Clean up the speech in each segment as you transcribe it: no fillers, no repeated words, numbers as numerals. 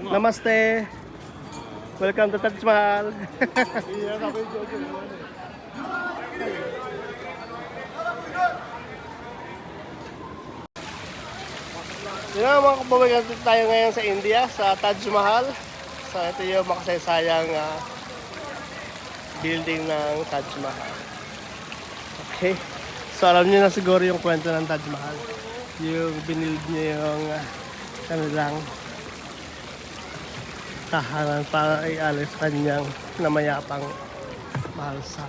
Namaste. Welcome to Taj Mahal. Yun nga mga kababayan, tayo ngayon sa India, sa Taj Mahal. So ito yung makasaysayang building ng Taj Mahal. Okay. So alam niyo na siguro yung kwento ng Taj Mahal. Yung binild niya yung kanilang tahanan para ialis kanyang namayapang mahal sa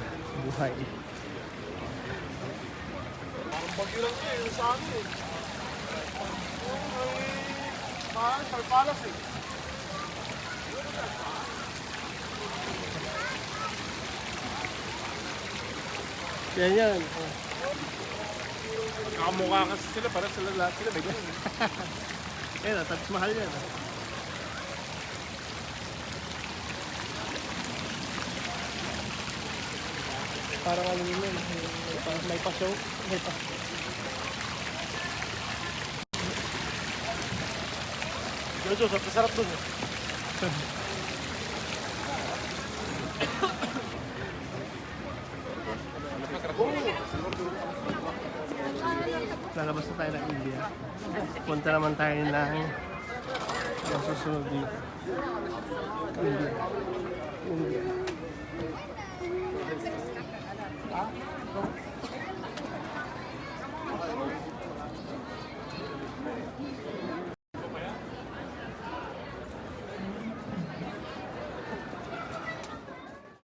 buhay. Parang bagyo lang yun sa amin eh. Mahal, Sarpalas eh. Yan yan. Kamukha kasi sila, parang sila lahat sila may ganun. Yan, Taj Mahal yan. Parang ano yun, may pa-show. May pa. Jojo, sarap dun eh. Lalabas na tayo ng India. Punta naman tayo ng susunod dito. India.